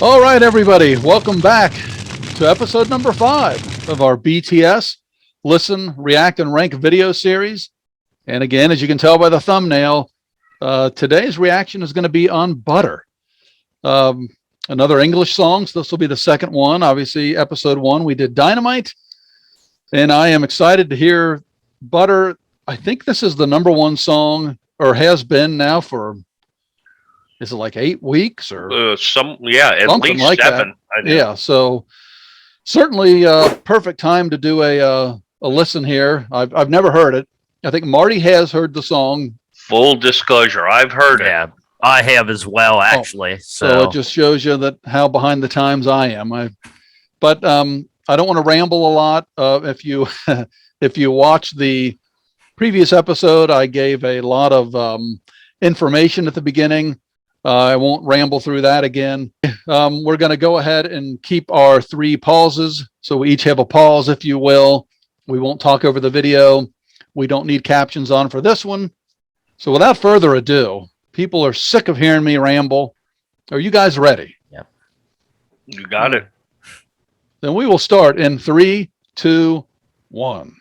All right, everybody, welcome back to episode number 5 of our BTS Listen, React, and Rank video series. And again, as you can tell by the thumbnail, today's reaction is going to be on Butter. Another English song, so this will be the second one. Obviously, episode 1, we did Dynamite. And I am excited to hear Butter. I think this is the number 1 song, or has been now for, is it like 8 weeks or at something least like 7. that? Yeah, so certainly perfect time to do a listen here. I've never heard it. I think Marty has heard the song. Full disclosure, I've heard it. Yeah, I have as well, actually. So it just shows you that how behind the times I am. But I don't want to ramble a lot. If you if you watch the previous episode, I gave a lot of information at the beginning. I won't ramble through that again. We're going to go ahead and keep our 3 pauses. So we each have a pause, if you will. We won't talk over the video. We don't need captions on for this one. So without further ado, people are sick of hearing me ramble. Are you guys ready? Yep. You got it. Then we will start in 3, 2, 1.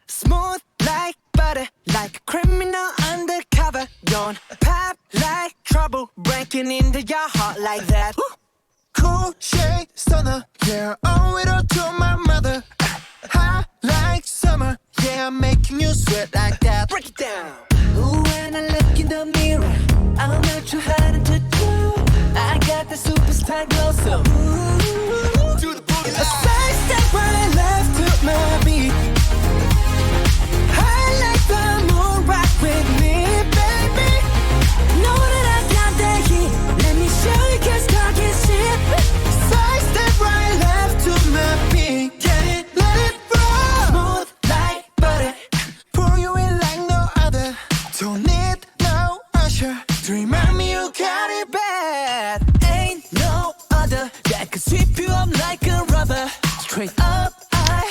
Smooth like butter, like a criminal undercover. Don't pop like trouble, breaking into your heart like that. Cool shade stunner, yeah, owe it all to my mother. Hot like summer, yeah, I'm making you sweat like that. Break it down. Ooh, when I look in the mirror, I'm not too hard to do. I got the superstar glow, so ooh, do the booty. A side step right and left to my beat.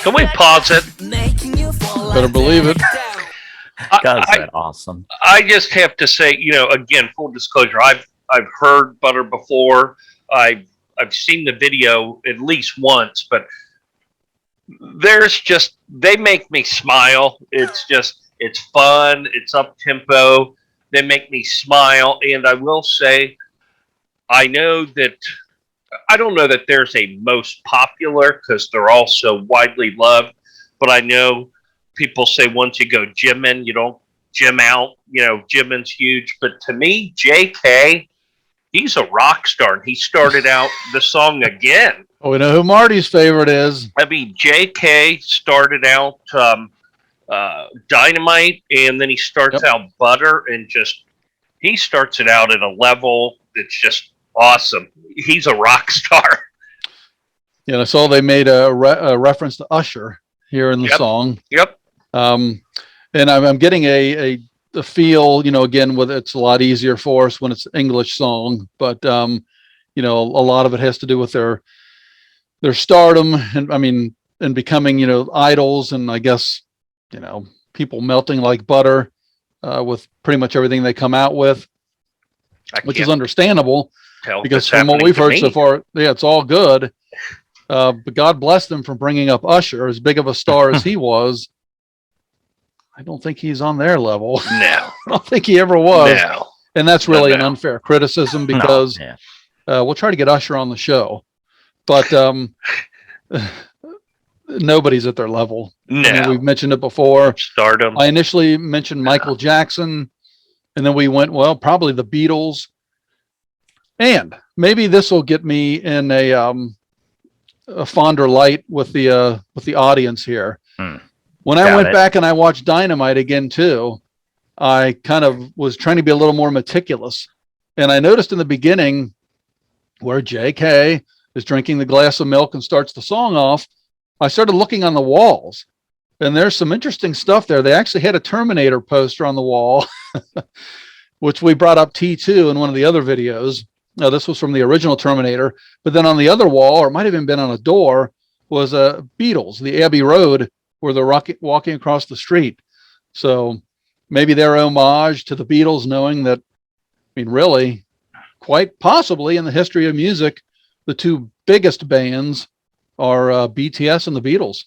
Can we pause it? Better believe it. God, is that awesome? I just have to say, again, full disclosure, I've heard Butter before. I've seen the video at least once, but they make me smile. It's fun. It's up tempo. They make me smile. And I will say, I don't know that there's a most popular because they're all so widely loved, but I know people say once you go gymming, you don't gym out. Gymming's huge. But to me, JK, he's a rock star. And he started out the song again. Oh, we know who Marty's favorite is. I mean, JK started out Dynamite, and then he starts out Butter, and he starts it out at a level that's just awesome. He's a rock star. Yeah, I saw they made a reference to Usher here in the song. Yep. And I'm getting a feel, again, it's a lot easier for us when it's an English song, but a lot of it has to do with their stardom and becoming, idols, and I guess, people melting like butter with pretty much everything they come out with, which is understandable. Because from what we've heard so far, it's all good. But God bless them for bringing up Usher, as big of a star as he was. I don't think he's on their level. No. I don't think he ever was. No. And that's really an unfair criticism because we'll try to get Usher on the show. But nobody's at their level. No. We've mentioned it before. Stardom. I initially mentioned Michael Jackson, and then we went, probably the Beatles. And maybe this will get me in a fonder light with the audience here. When I went back and I watched Dynamite again too, I kind of was trying to be a little more meticulous, and I noticed in the beginning where JK is drinking the glass of milk and starts the song off, I started looking on the walls, and there's some interesting stuff there. They actually had a Terminator poster on the wall, which we brought up T2 in one of the other videos. This was from the original Terminator, but then on the other wall, or it might have even been on a door, was Beatles, the Abbey Road, where they're walking across the street. So maybe their homage to the Beatles, knowing that, I mean, really, quite possibly in the history of music, the two biggest bands are BTS and the Beatles.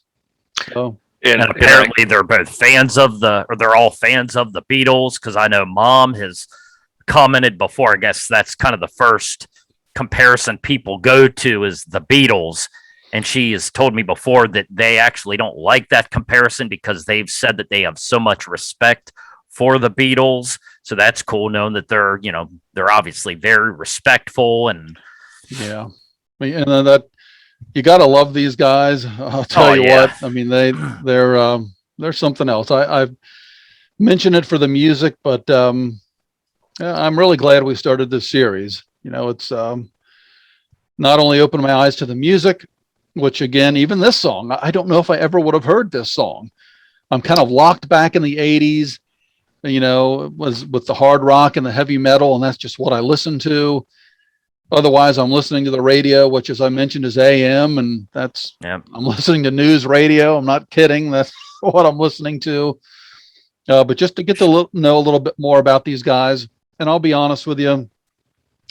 So, and apparently they're both fans of they're all fans of the Beatles, because I know Mom has commented before. I guess that's kind of the first comparison people go to is the Beatles. And she has told me before that they actually don't like that comparison because they've said that they have so much respect for the Beatles. So that's cool, knowing that they're obviously very respectful. And yeah, and that you got to love these guys. I'll tell you what. I mean, they're something else. I've mentioned it for the music, but I'm really glad we started this series. It's not only opened my eyes to the music, which again, even this song, I don't know if I ever would have heard this song. I'm kind of locked back in the 80s, was with the hard rock and the heavy metal, and that's just what I listened to. Otherwise, I'm listening to the radio, which, as I mentioned, is AM, and I'm listening to news radio. I'm not kidding. That's what I'm listening to. But just to get to know a little bit more about these guys, and I'll be honest with you,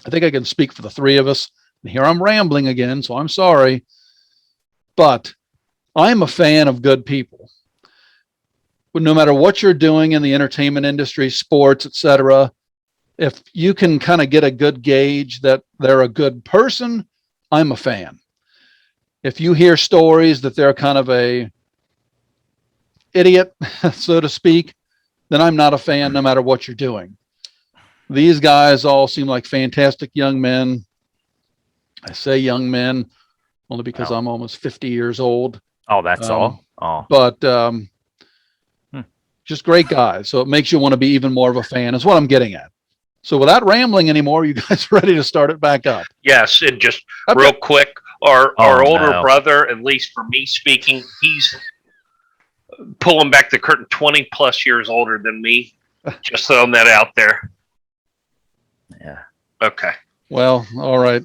I think I can speak for the three of us. And here I'm rambling again, so I'm sorry. But I'm a fan of good people. But no matter what you're doing in the entertainment industry, sports, etc., if you can kind of get a good gauge that they're a good person, I'm a fan. If you hear stories that they're kind of a idiot, so to speak, then I'm not a fan no matter what you're doing. These guys all seem like fantastic young men. I say young men only because I'm almost 50 years old. Oh, that's all. Oh, but just great guys. So it makes you want to be even more of a fan, is what I'm getting at. So without rambling anymore, you guys ready to start it back up? Yes, and just real quick, our older brother, at least for me speaking, he's pulling back the curtain 20 plus years older than me. Just throwing that out there. Yeah. Okay. Well, all right.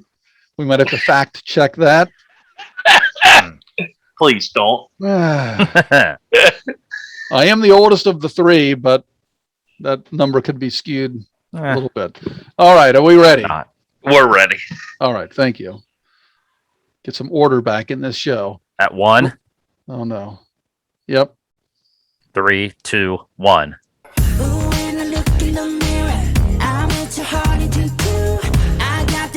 We might have to fact check that. Please don't. I am the oldest of the three, but that number could be skewed a little bit. All right. Are we ready? We're ready. All right. Thank you. Get some order back in this show. At one. Oh, no. Yep. 3, 2, 1.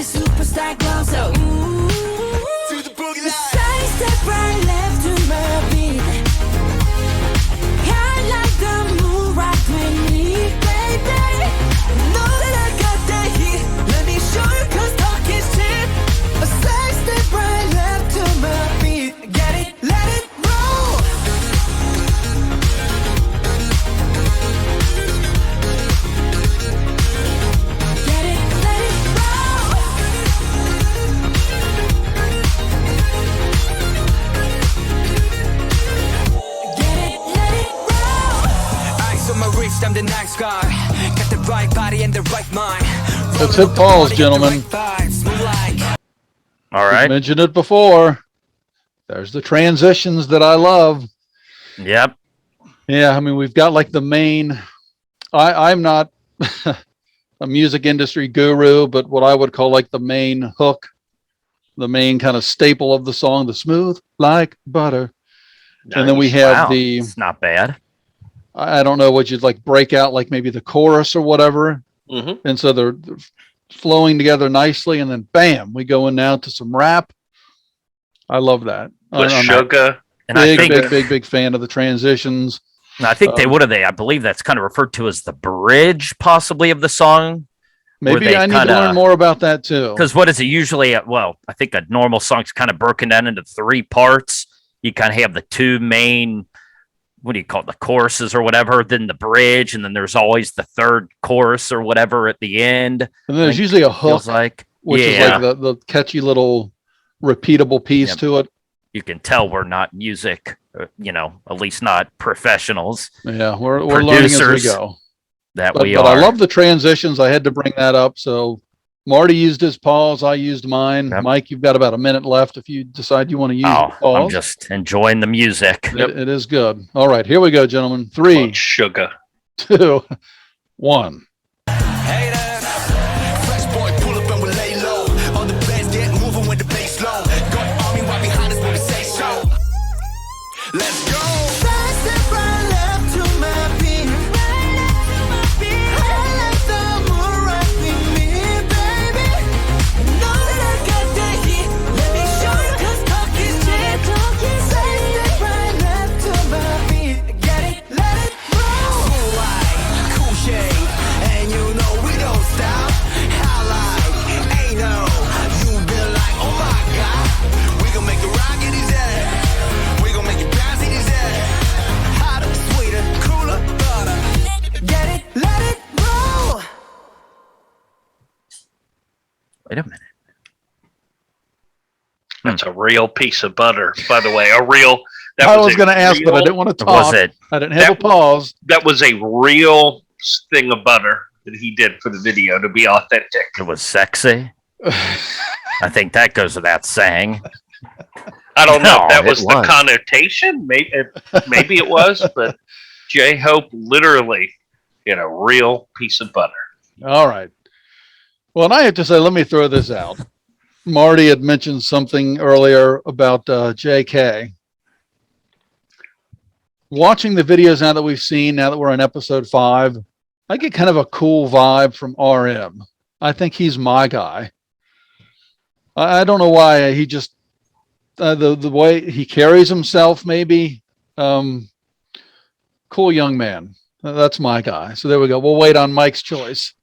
Superstar glow, so to the boogie line. Side step right left to my beat. I like the move right with me, baby. Know that I got that heat. Let me show you, 'cause talk is cheap. A side step right left to my beat. Get it, let it roll. Get it, let it roll. I'm the nice guy. Got the right body and the right mind. Let's hit pause, gentlemen. All right. We've mentioned it before. There's the transitions that I love. Yep. Yeah, I mean, we've got like the main. I'm not a music industry guru, but what I would call like the main hook, the main kind of staple of the song, the smooth like butter. Nice. And then we have it's not bad. I don't know what you'd like break out, like maybe the chorus or whatever. Mm-hmm. And so they're flowing together nicely. And then bam, we go in now to some rap. I love that. With Sugar. And big fan of the transitions. I think I believe that's kind of referred to as the bridge possibly of the song. Maybe I need to learn more about that too. Because what is it usually? I think a normal song's kind of broken down into 3 parts. You kind of have the 2 main, what do you call it, the choruses or whatever, then the bridge, and then there's always the 3rd chorus or whatever at the end. And then there's usually a hook, which is like the catchy little repeatable piece to it. You can tell we're not music, at least not professionals. Yeah, we're learning as we go. But I love the transitions. I had to bring that up. So Marty used his pause. I used mine. Yep. Mike, you've got about a minute left if you decide you want to use your I'm pause. just enjoying the music. It is good. All right, here we go, gentlemen. Come 3, on, sugar. 2, 1. Hey there, fresh boy, pull up and we lay low. All the bands get moving with the bass low. Got Army right behind us when we say so. Let's go. Side step right left to my beat. I like the moon right with me, baby. Know that I got the heat. Let me show you 'cause talk is cheap. Side step right left to my beat. Get it, let it roll. Cool light, cool shade, and you know we don't stop. How like, ain't no, you been like, oh my god. We gon' make the rocket easy. We gon' make it bounce easy. Hotter, sweeter, cooler, butter. Get it, let it roll. Wait a minute. That's a real piece of butter, by the way. That I was a going to ask, but I real- didn't want to talk. Was it? I didn't have a pause. That was a real thing of butter that he did for the video to be authentic. It was sexy. I think that goes without saying. I don't know No, if that it was the was. connotation. Maybe it was, but J-Hope literally a real piece of butter. All right. Well, and I have to say, let me throw this out. Marty had mentioned something earlier about JK. Watching the videos now that we've seen, now that we're on episode 5, I get kind of a cool vibe from RM. I think he's my guy. I don't know why he just the way he carries himself, maybe. Cool young man. That's my guy. So there we go. We'll wait on Mike's choice.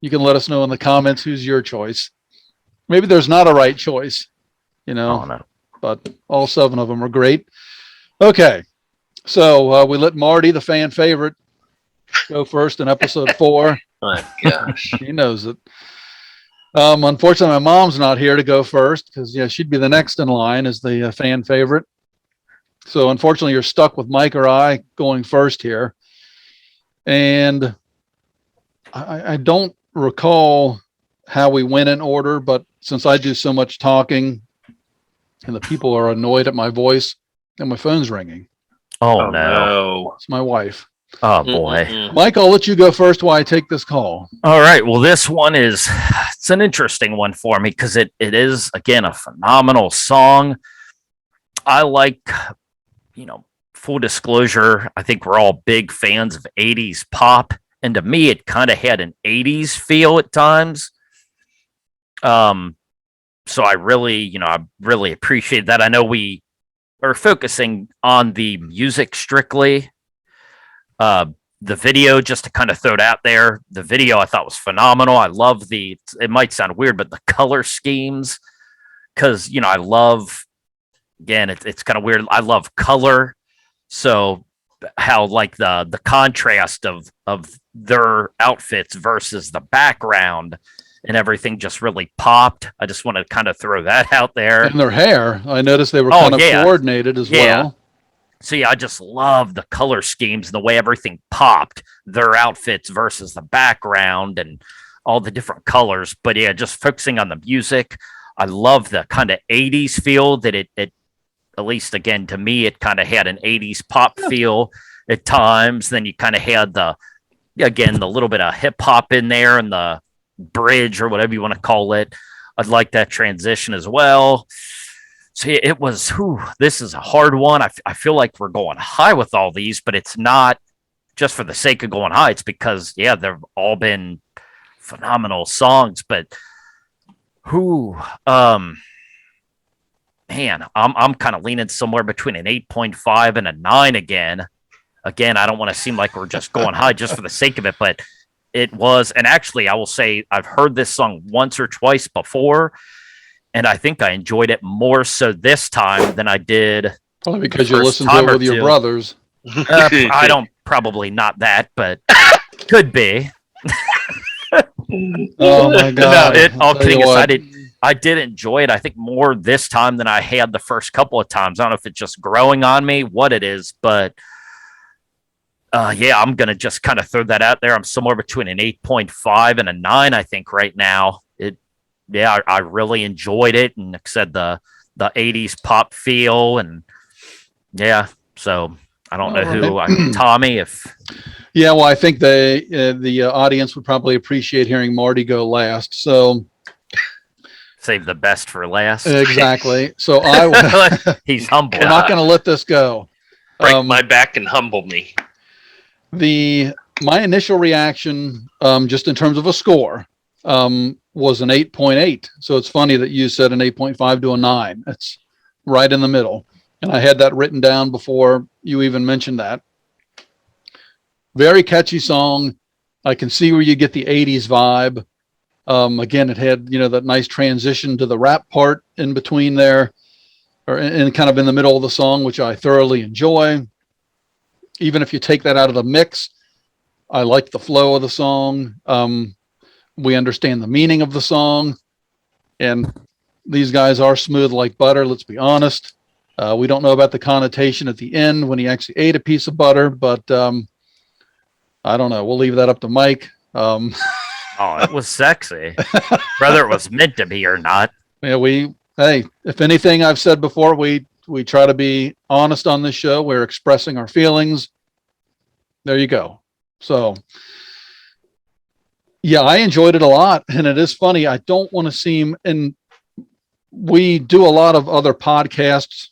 You can let us know in the comments who's your choice. Maybe there's not a right choice, Oh no. but all 7 of them are great. Okay. So we let Marty, the fan favorite, go first in episode 4. My gosh. He knows it. Unfortunately, my mom's not here to go first because she'd be the next in line as the fan favorite. So unfortunately, you're stuck with Mike or I going first here. And I don't recall how we went in order, but since I do so much talking and the people are annoyed at my voice and my phone's ringing, Oh no. it's my wife. Oh boy. Mm-mm. Mike, I'll let you go first while I take this call. All right. Well, this one it's an interesting one for me because it is, again, a phenomenal song. I like, full disclosure, I think we're all big fans of 80s pop. And to me, it kind of had an 80s feel at times. So I really appreciate that. I know we are focusing on the music strictly. The video, just to kind of throw it out there, the video I thought was phenomenal. I love it might sound weird, but the color schemes, because, I love, again, it's kind of weird. I love color. So how like the contrast of their outfits versus the background and everything just really popped. I just want to kind of throw that out there. And their hair, I noticed they were Oh, kind of yeah. coordinated as Yeah. well. So yeah, I just love the color schemes and the way everything popped, their outfits versus the background and all the different colors. But yeah, just focusing on the music. I love the kind of 80s feel that it at least, again, to me, it kind of had an 80s pop feel at times. Then you kind of had the little bit of hip hop in there and the bridge or whatever you want to call it. I'd like that transition as well. So yeah, it was, this is a hard one. I feel like we're going high with all these, but it's not just for the sake of going high. It's because, they've all been phenomenal songs, but man, I'm kind of leaning somewhere between an 8.5 and a 9 again. Again, I don't want to seem like we're just going high just for the sake of it, but it was, and actually I will say I've heard this song once or twice before, and I think I enjoyed it more so this time than I did. Probably because you First listened to time it or with your two. brothers. I don't, probably not that, but could be. Oh my God. All I'll tell kidding you what. aside, I did enjoy it. I think more this time than I had the first couple of times. I don't know if it's just growing on me, what it is, but Yeah, I'm gonna just kind of throw that out there. I'm somewhere between an 8.5 and a 9, I think, right now. I really enjoyed it, and like I said, the '80s pop feel, and yeah. So I don't know who Tommy. If Yeah, well, I think the audience would probably appreciate hearing Marty go last. So save the best for last. exactly. So He's humble. we're not going to let this go. Break my back and humble me. My initial reaction, just in terms of a score, was an 8.8. So it's funny that you said an 8.5 to a 9. It's right in the middle. And I had that written down before you even mentioned that. Very catchy song. I can see where you get the 80s vibe. Again, it had, that nice transition to the rap part in between there, or and kind of in the middle of the song, which I thoroughly enjoy. Even if you take that out of the mix, I like the flow of the song. We understand the meaning of the song, and these guys are smooth like butter. Let's be honest. We don't know about the connotation at the end when he actually ate a piece of butter, but I don't know. We'll leave that up to Mike. Oh, it was sexy, whether it was meant to be or not. Yeah, hey, if anything I've said before, we try to be honest on this show. We're expressing our feelings. There you go. So, yeah, I enjoyed it a lot. And it is funny. I don't want to seem, and we do a lot of other podcasts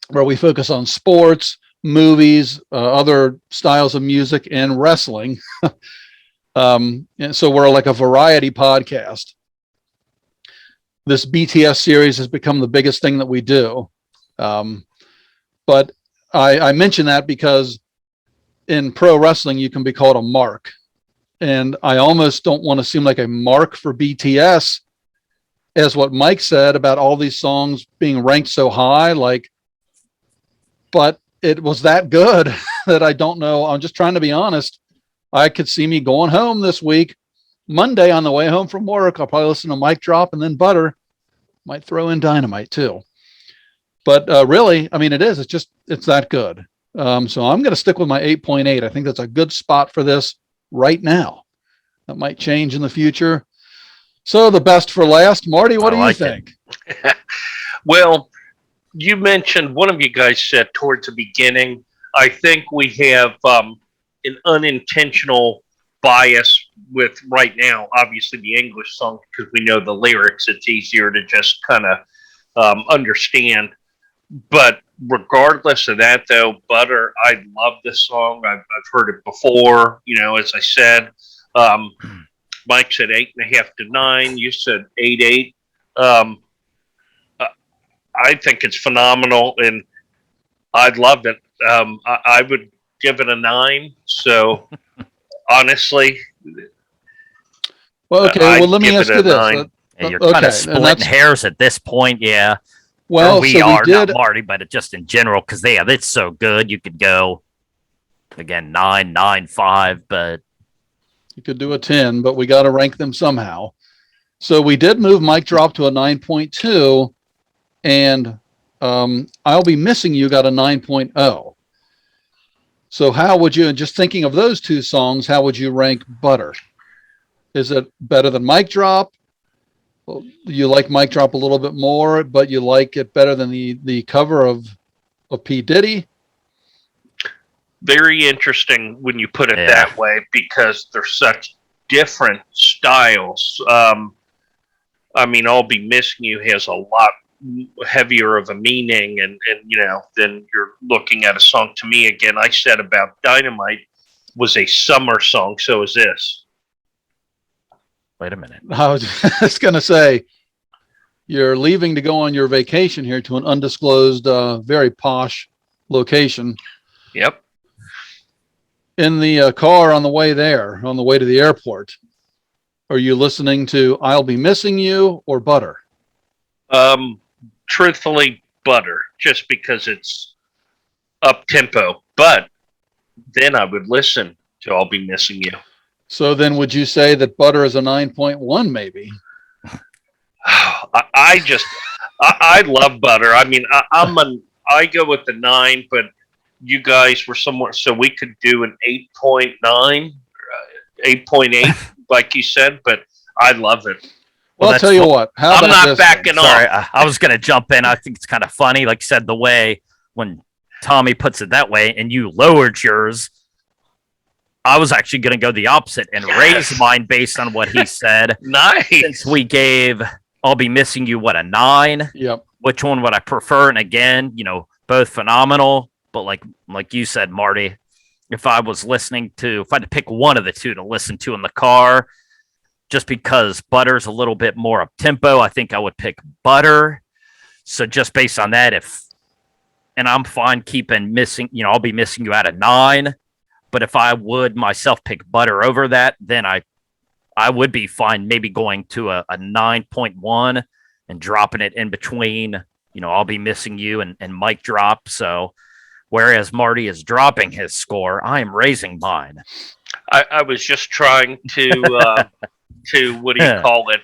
where we focus on sports, movies, other styles of music, and wrestling. And so we're like a variety podcast. This BTS series has become the biggest thing that we do. But I mention that because in pro wrestling, you can be called a mark. And I almost don't want to seem like a mark for BTS, as what Mike said about all these songs being ranked so high. But it was that good that I don't know. I'm just trying to be honest. I could see me going home this week, Monday on the way home from work. I'll probably listen to Mic Drop and then Butter. Might throw in Dynamite too. But really, I mean, it's that good. So I'm going to stick with my 8.8. I think that's a good spot for this right now. That might change in the future. So the best for last. Marty, what do you think? Well, you mentioned, one of you guys said towards the beginning, I think we have an unintentional bias with right now, obviously the English song, because we know the lyrics. It's easier to just kind of understand. But regardless of that, though, Butter, I love this song. I've heard it before. As I said, Mike said 8.5 to 9. You said 8.8. I think it's phenomenal, and I love it. I would give it a 9. So honestly, well, okay. Well, let me ask you this. You're kind of splitting hairs at this point, yeah. Well, we are not Marty, but just in general, because it's so good. You could go again 9, 9, 5, but you could do a 10, but we got to rank them somehow. So we did move Mic Drop to a 9.2, and I'll Be Missing You got a 9.0. So how would you, just thinking of those two songs, how would you rank Butter? Is it better than Mic Drop? Well, you like Mic Drop a little bit more, but you like it better than the cover of P. Diddy? Very interesting when you put it that way, because they're such different styles. I'll Be Missing You has a lot heavier of a meaning, and then you're looking at a song. To me, again, I said about Dynamite was a summer song. So is this. Wait a minute. I was just going to say, you're leaving to go on your vacation here to an undisclosed, very posh location. Yep. In the car on the way there, on the way to the airport, are you listening to I'll Be Missing You or Butter? Truthfully, Butter, just because it's up tempo. But then I would listen to I'll Be Missing You. So then would you say that Butter is a 9.1 maybe? I love Butter. I mean, I go with the 9, but you guys were somewhere, so we could do an 8.9, 8.8, like you said, but I love it. Well, I'll that's tell you fu- what. How I'm about not this backing one? off. Sorry, I was going to jump in. I think it's kind of funny. Like you said, the way when Tommy puts it that way and you lowered yours, I was actually going to go the opposite and raise mine based on what he said. Nice. Since we gave I'll Be Missing You, what, a 9? Yep. Which one would I prefer? And again, both phenomenal. But like you said, Marty, if I had to pick one of the two to listen to in the car, just because Butter's a little bit more up tempo, I think I would pick Butter. So just based on that, and I'm fine keeping I'll Be Missing You at a 9. But if I would myself pick Butter over that, then I would be fine maybe going to a 9.1 and dropping it in between, I'll Be Missing You and Mike Drop. So whereas Marty is dropping his score, I am raising mine. I was just trying to what do you call it?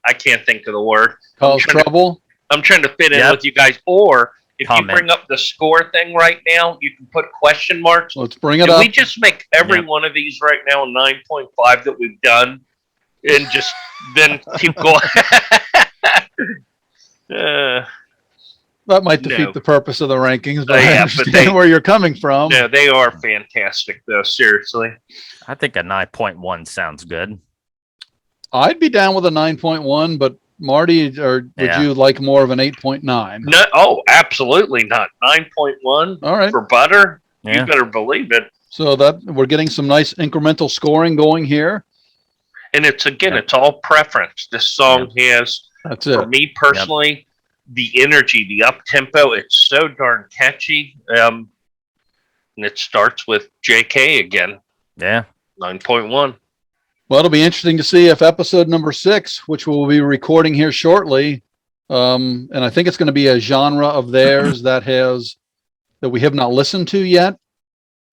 I can't think of the word. Cause trouble. I'm trying to fit in Yep. with you guys. Or if Comment. you bring up the score thing right now, you can put question marks. Let's bring it Can up. we just make every Yep. one of these right now a 9.5 that we've done, and just then keep going? That might defeat No. the purpose of the rankings, but Yeah, I but understand where you're coming from. No, they are fantastic, though. Seriously. I think a 9.1 sounds good. I'd be down with a 9.1, but Marty, or would Yeah. you like more of an 8.9? No, oh, absolutely not. 9.1 All right. for Butter. Yeah. You better believe it. So that we're getting some nice incremental scoring going here. And it's Yeah. it's all preference. This song has, That's for it. me personally, the energy, the up tempo. It's so darn catchy. And it starts with JK again. Yeah. 9.1. Well, it'll be interesting to see if episode number 6, which we'll be recording here shortly, and I think it's going to be a genre of theirs that we have not listened to yet.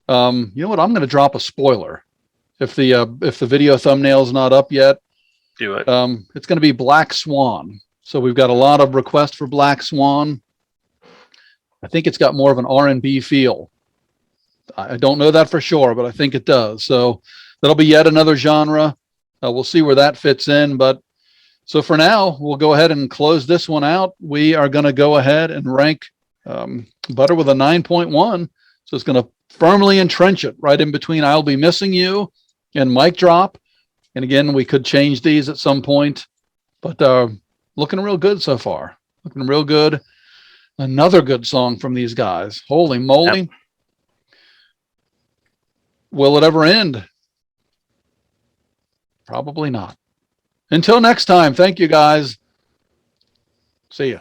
You know what? I'm going to drop a spoiler. If the video thumbnail is not up yet, Do it. it's going to be Black Swan. So we've got a lot of requests for Black Swan. I think it's got more of an R&B feel. I don't know that for sure, but I think it does. So that'll be yet another genre. We'll see where that fits in. But so for now, we'll go ahead and close this one out. We are going to go ahead and rank Butter with a 9.1. So it's going to firmly entrench it right in between I'll Be Missing You and Mic Drop. And again, we could change these at some point, but looking real good so far. Looking real good. Another good song from these guys. Holy moly. Yep. Will it ever end? Probably not. Until next time, thank you guys. See ya.